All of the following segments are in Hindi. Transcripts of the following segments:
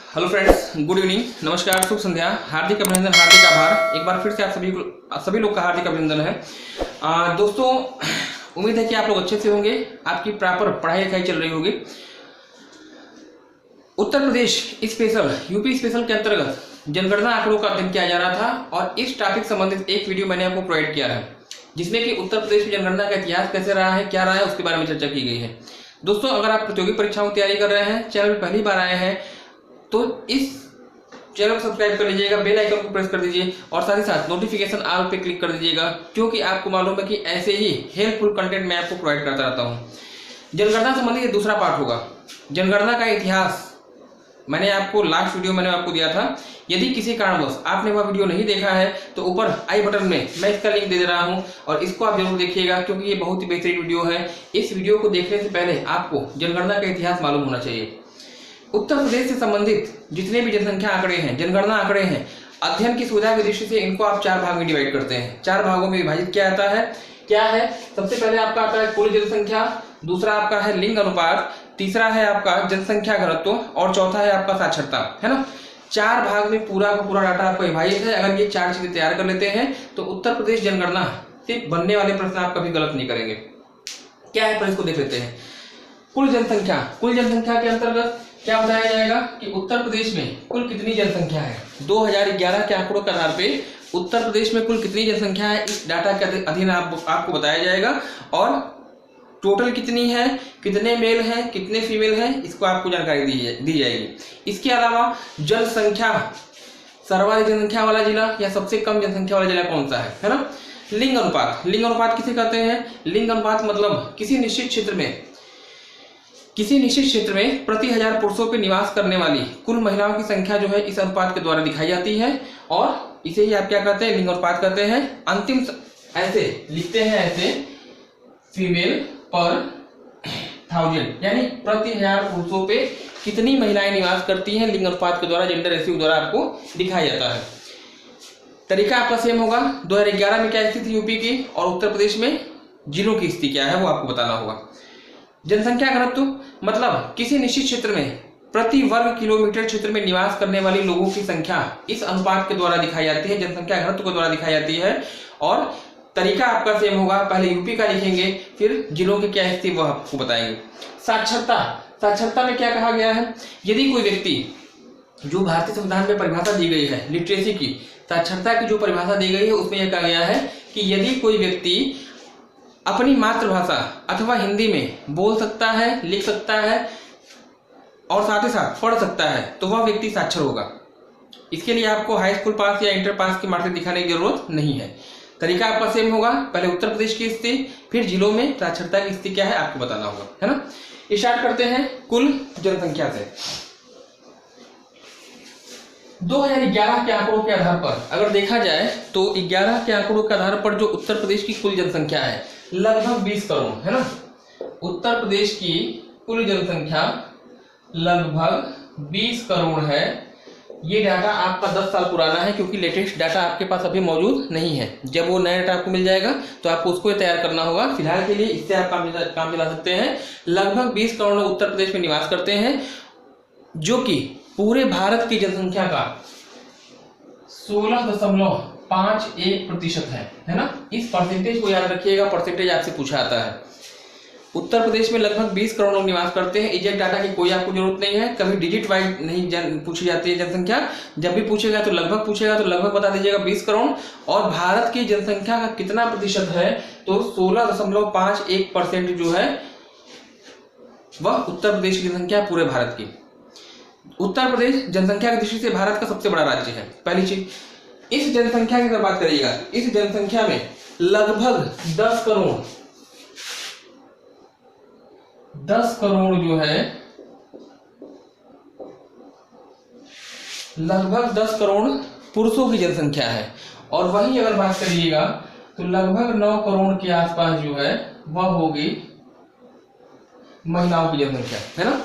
हेलो फ्रेंड्स, गुड इवनिंग, नमस्कार, शुभ संध्या, हार्दिक अभिनंदन, हार्दिक आभार। एक बार फिर से आप सभी लोग का हार्दिक अभिनंदन है। दोस्तों, उम्मीद है कि आप लोग अच्छे से होंगे, आपकी प्रॉपर पढ़ाई लिखाई चल रही होगी। Uttar Pradesh special, UP special के अंतर्गत जनगणना आंकड़ों का अध्ययन किया जा रहा था और इस टॉपिक संबंधित एक वीडियो मैंने आपको प्रोवाइड किया है, जिसमें कि उत्तर प्रदेश में जनगणना का इतिहास कैसे रहा है, क्या रहा है, उसके बारे में चर्चा की गई है। दोस्तों, अगर आप प्रतियोगी परीक्षाओं की तैयारी कर रहे हैं, चैनल पर पहली बार आए हैं, तो इस चैनल को सब्सक्राइब कर लीजिएगा, बेल आइकन को प्रेस कर दीजिए और साथ ही साथ नोटिफिकेशन ऑल पे क्लिक कर दीजिएगा, क्योंकि आपको मालूम है कि ऐसे ही हेल्पफुल कंटेंट मैं आपको प्रोवाइड करता रहता हूँ। जनगणना संबंधी ये दूसरा पार्ट होगा, जनगणना का इतिहास। मैंने आपको लास्ट वीडियो मैंने आपको दिया था, यदि किसी कारणवश आपने वह वीडियो नहीं देखा है तो ऊपर आई बटन में मैं इसका लिंक दे रहा हूं और इसको आप जरूर देखिएगा, क्योंकि ये बहुत ही बेहतरीन वीडियो है। इस वीडियो को देखने से पहले आपको जनगणना का इतिहास मालूम होना चाहिए। उत्तर प्रदेश से संबंधित जितने भी जनसंख्या आंकड़े हैं, जनगणना आंकड़े हैं, अध्ययन की सुविधा की दृष्टि से इनको आप चार भाग में डिवाइड करते हैं। चार भागों में विभाजित किया जाता है। क्या है? सबसे पहले आपका आता है कुल जनसंख्या, दूसरा आपका है लिंग अनुपात, तीसरा है आपका जनसंख्या घनत्व और चौथा है आपका साक्षरता, है ना। चार भाग में पूरा का पूरा डाटा आपका विभाजित है। अगर ये चार चीजें तैयार कर लेते हैं तो उत्तर प्रदेश जनगणना से बनने वाले प्रश्न आप कभी गलत नहीं करेंगे। क्या है, पर इसको देख लेते हैं। कुल जनसंख्या, कुल जनसंख्या के अंतर्गत क्या बताया जाएगा कि उत्तर प्रदेश में कुल कितनी जनसंख्या है। 2011 के आंकड़ों के आधार पे उत्तर प्रदेश में कुल कितनी जनसंख्या है, इस डाटा के अधीन आपको बताया जाएगा और टोटल कितनी है, कितने मेल हैं, कितने फीमेल हैं, इसको आपको जानकारी दी जाएगी। इसके अलावा जनसंख्या, सर्वाधिक जनसंख्या वाला जिला या सबसे कम जनसंख्या वाला जिला कौन सा है ना। लिंग अनुपात, लिंग अनुपात किसे कहते हैं? लिंग अनुपात मतलब किसी निश्चित क्षेत्र में प्रति 1000 पुरुषों पर निवास करने वाली कुल महिलाओं की संख्या जो है इस अनुपात के द्वारा दिखाई जाती है और इसे ही आप क्या कहते हैं? लिंग अनुपात कहते हैं। अंतिम ऐसे लिखते हैं, ऐसे फीमेल पर 1000, यानी प्रति 1000 पुरुषों पे कितनी महिलाएं निवास करती हैं, लिंग अनुपात के द्वारा, जेंडर रेशियो के द्वारा आपको दिखाया जाता है। तरीका आपका सेम होगा। 2011 में क्या स्थिति यूपी की और उत्तर प्रदेश में जिलों की स्थिति क्या है वो आपको बताना होगा। जनसंख्या घनत्व मतलब किसी निश्चित क्षेत्र में प्रति वर्ग किलोमीटर क्षेत्र में निवास करने वाली लोगों की संख्या इस अनुपात के द्वारा दिखाई जाती है, जनसंख्या घनत्व के द्वारा दिखाई जाती है। और तरीका आपका सेम होगा, पहले यूपी का लिखेंगे, फिर जिलों की क्या स्थिति वो आपको बताएंगे। साक्षरता, साक्षरता में क्या कहा गया है? यदि कोई व्यक्ति, जो भारतीय संविधान में परिभाषा दी गई है लिटरेसी की, साक्षरता की जो परिभाषा दी गई है उसमें यह कहा गया है कि यदि कोई व्यक्ति अपनी मातृभाषा अथवा हिंदी में बोल सकता है, लिख सकता है और साथ ही साथ पढ़ सकता है तो वह व्यक्ति साक्षर होगा। इसके लिए आपको हाई स्कूल पास या इंटर पास की मार्कशीट दिखाने की जरूरत नहीं है। तरीका आपका सेम होगा, पहले उत्तर प्रदेश की स्थिति, फिर जिलों में साक्षरता की स्थिति क्या है आपको बताना होगा, है ना। स्टार्ट करते हैं कुल जनसंख्या से। 2011 के आंकड़ों के आधार पर अगर देखा जाए तो 11 के आंकड़ों के आधार पर जो उत्तर प्रदेश की कुल जनसंख्या है लगभग 20 करोड़, है ना। उत्तर प्रदेश की कुल जनसंख्या लगभग 20 करोड़ है। ये डाटा आपका 10 साल पुराना है, क्योंकि लेटेस्ट डाटा आपके पास अभी मौजूद नहीं है। जब वो नया डाटा आपको मिल जाएगा तो आपको उसको तैयार करना होगा। फिलहाल के लिए इससे आप काम चला सकते हैं। लगभग 20 करोड़ लोग उत्तर प्रदेश में निवास करते हैं, जो कि पूरे भारत की जनसंख्या का 16.51% है ना। इस परसेंटेज को याद रखिएगा, परसेंटेज आपसे पूछा आता है। उत्तर प्रदेश में लगभग 20 करोड़ लोग निवास करते हैं। एग्जैक्ट डाटा की कोई आपको जरूरत नहीं है, कभी डिजिट वाइज नहीं पूछी जाती है जनसंख्या। जब भी पूछेगा तो लगभग पूछेगा तो लगभग बता दीजिएगा 20 करोड़। और भारत की जनसंख्या का कितना प्रतिशत है तो 16.51% जो है वह उत्तर प्रदेश की जनसंख्या पूरे भारत की। उत्तर प्रदेश जनसंख्या की दृष्टि से भारत का सबसे बड़ा राज्य है। पहली चीज, इस जनसंख्या की अगर बात करिएगा, इस जनसंख्या में लगभग 10 करोड़ जो है, लगभग 10 करोड़ पुरुषों की जनसंख्या है। और वही अगर बात करिएगा तो लगभग 9 करोड़ के आसपास जो है वह होगी महिलाओं की जनसंख्या, है ना।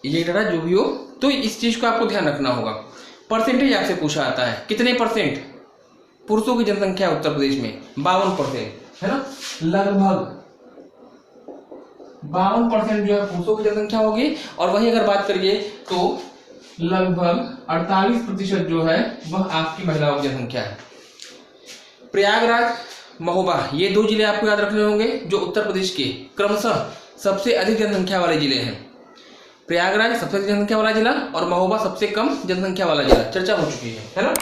ये डाटा जो भी हो, तो इस चीज को आपको ध्यान रखना होगा। परसेंटेज आपसे पूछा आता है, कितने परसेंट पुरुषों की जनसंख्या उत्तर प्रदेश में? 52%, है ना। लगभग 52% जो है पुरुषों की जनसंख्या होगी, और वहीं अगर बात करिए तो लगभग 48% जो है वह आपकी महिलाओं की जनसंख्या है। प्रयागराज, महोबा, ये दो जिले आपको याद रखने होंगे जो उत्तर प्रदेश के क्रमशः सबसे अधिक जनसंख्या वाले जिले हैं। प्रयागराज सबसे अधिक जनसंख्या वाला जिला और महोबा सबसे कम जनसंख्या वाला जिला, चर्चा हो चुकी है ना।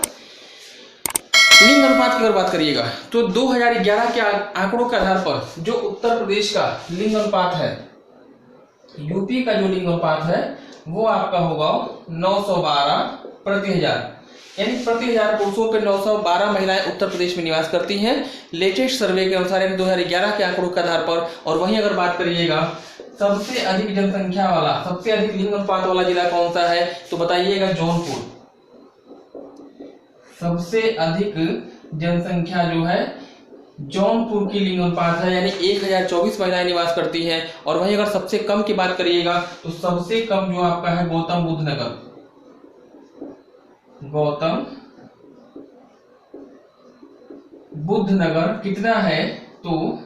लिंग अनुपात की अगर बात करिएगा तो 2011 के आंकड़ों के आधार पर जो उत्तर प्रदेश का लिंग अनुपात है, यूपी का जो लिंग अनुपात है वो आपका होगा 912 प्रति हजार, यानी प्रति हजार पुरुषों पे 912 महिलाएं उत्तर प्रदेश में निवास करती हैं लेटेस्ट सर्वे के अनुसार, यानी 2011 के आंकड़ों के आधार पर। और वहीं अगर बात करिएगा सबसे अधिक जनसंख्या वाला, सबसे अधिक लिंग अनुपात वाला जिला कौन सा है, तो बताइएगा जौनपुर। सबसे अधिक जनसंख्या जो है जौनपुर की लिंग अनुपात है, यानी 1024 महिलाएं निवास करती हैं। और वहीं अगर सबसे कम की बात करिएगा तो सबसे कम जो आपका है गौतम बुद्ध नगर, गौतम बुद्ध नगर कितना है तो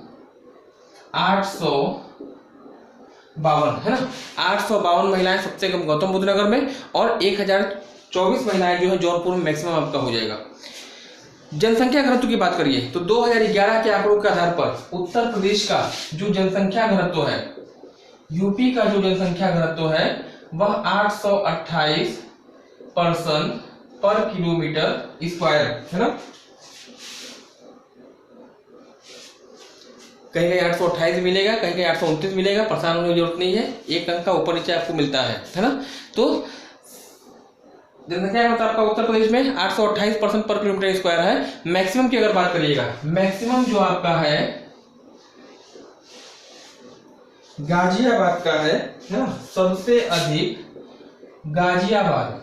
852 है ना, 852 महिलाएं सबसे कम गौतम बुद्ध नगर में, और 1024 महिलाएं जो है जौनपुर में मैक्सिमम आपका हो जाएगा। जनसंख्या घनत्व की बात करिए तो 2011 के आंकड़ों के आधार पर उत्तर प्रदेश का जो जनसंख्या घनत्व है, यूपी का जो जनसंख्या घनत्व है वह 828 पर्सन पर किलोमीटर स्क्वायर है ना। कहीं कहीं 828 मिलेगा, कहीं कहीं 829 मिलेगा, परेशान होने की जरूरत नहीं है, एक अंक का ऊपर नीचे आपको मिलता है ना। तो जनसंख्या मतलब आपका उत्तर प्रदेश में 828 पर्सन पर किलोमीटर स्क्वायर है। मैक्सिमम की अगर बात करिएगा, मैक्सिमम जो आपका है गाजियाबाद का है ना, सबसे अधिक गाजियाबाद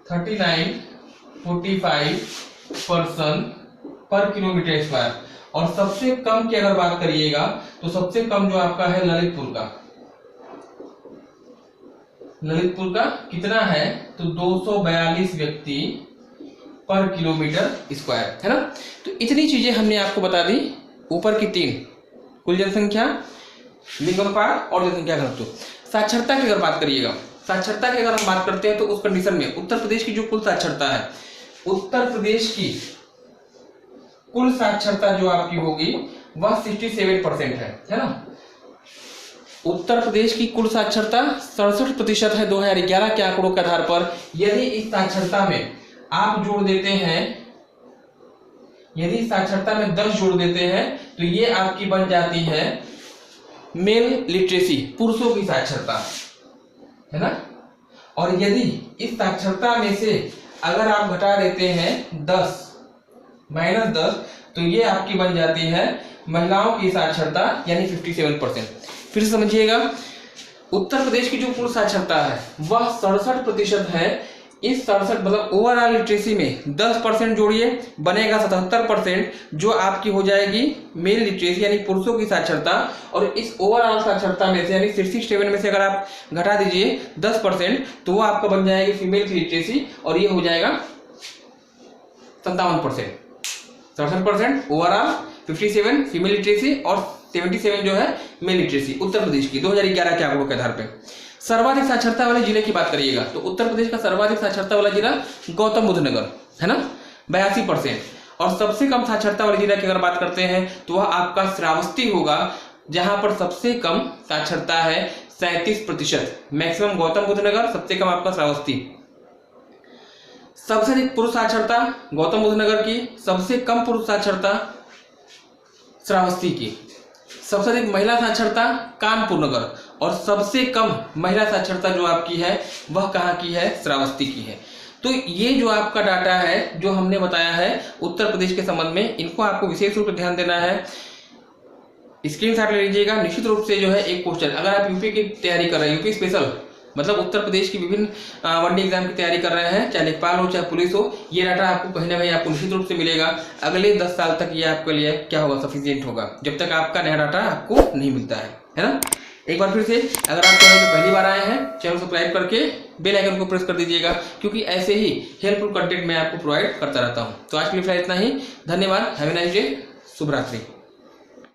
3945 पर्सन पर किलोमीटर स्क्वायर। और सबसे कम की अगर बात करिएगा तो सबसे कम जो आपका है ललितपुर का, ललितपुर का कितना है तो 242 व्यक्ति पर किलोमीटर स्क्वायर है ना। तो इतनी चीजें हमने आपको बता दी, ऊपर की 3 कुल जनसंख्या, लिंग अनुपात और जनसंख्या घनत्व। साक्षरता की अगर बात करिएगा, साक्षरता की अगर हम बात करते हैं तो उस कंडीशन में उत्तर प्रदेश की जो कुल साक्षरता है, उत्तर प्रदेश की कुल साक्षरता जो आपकी होगी वह 67% है ना। उत्तर प्रदेश की कुल साक्षरता 67% है 2011 के आंकड़ों के आधार पर। यदि इस साक्षरता में आप जोड़ देते हैं, यदि साक्षरता में 10 जोड़ देते हैं तो ये आपकी बन जाती है मेल लिटरेसी, पुरुषों की साक्षरता है ना। और यदि इस साक्षरता में से अगर आप घटा देते हैं 10 -10 तो ये आपकी बन जाती है महिलाओं की साक्षरता, यानी 57%। फिर से समझिएगा, उत्तर प्रदेश की जो कुल साक्षरता है वह 67% है। इस 67 मतलब ओवरऑल लिटरेसी में 10% जोड़िए, बनेगा 77%, जो आपकी हो जाएगी मेल लिटरेसी यानी पुरुषों की साक्षरता। और इस ओवरऑल साक्षरता में से यानी 67 में से अगर आप घटा दीजिए 10% तो वो आपका बन जाएगी फीमेल की लिटरेसी, और ये हो जाएगा 57%। 67% ओवरऑल, 57 फीमेल लिटरेसी और 77 जो है मेल लिटरेसी उत्तर प्रदेश की 2011 के आंकड़ों के आधार पर। सर्वाधिक साक्षरता वाले जिले की बात करिएगा तो उत्तर प्रदेश का सर्वाधिक साक्षरता वाला जिला गौतम बुद्ध नगर है ना, 82%। और सबसे कम साक्षरता वाले जिला की अगर बात करते हैं तो वह आपका श्रावस्ती होगा, जहां पर सबसे कम साक्षरता है 37%। मैक्सिमम गौतम बुद्ध नगर, सबसे कम आपका श्रावस्ती। सबसे अधिक पुरुष साक्षरता गौतम बुद्ध नगर की, सबसे कम पुरुष साक्षरता श्रावस्ती की। सबसे अधिक महिला साक्षरता कानपुर नगर, और सबसे कम महिला साक्षरता जो आपकी है वह कहाँ की है, श्रावस्ती की है। तो ये जो आपका डाटा है जो हमने बताया है उत्तर प्रदेश के संबंध में, इनको आपको विशेष रूप से ध्यान देना है, स्क्रीनशॉट ले लीजिएगा। निश्चित रूप से जो है एक क्वेश्चन, अगर आप यूपी की तैयारी कर रहे हैं, यूपी स्पेशल मतलब उत्तर प्रदेश की विभिन्न वनडे एग्जाम की तैयारी कर रहे हैं, चाहे लेखपाल हो चाहे पुलिस हो, ये डाटा आपको कहीं ना कहीं आपको निश्चित रूप से मिलेगा। अगले 10 साल तक ये आपके लिए क्या होगा, सफिशिएंट होगा, जब तक आपका नया डाटा आपको नहीं मिलता है ना। एक बार फिर से, अगर आप चैनल पर पहली बार आए हैं, चैनल सब्सक्राइब करके बेल आइकन को प्रेस कर दीजिएगा, क्योंकि ऐसे ही हेल्पफुल कंटेंट मैं आपको प्रोवाइड करता रहता हूँ। तो आज के लिए इतना ही, धन्यवाद, हैव ए नाइस डे, शुभ रात्रि।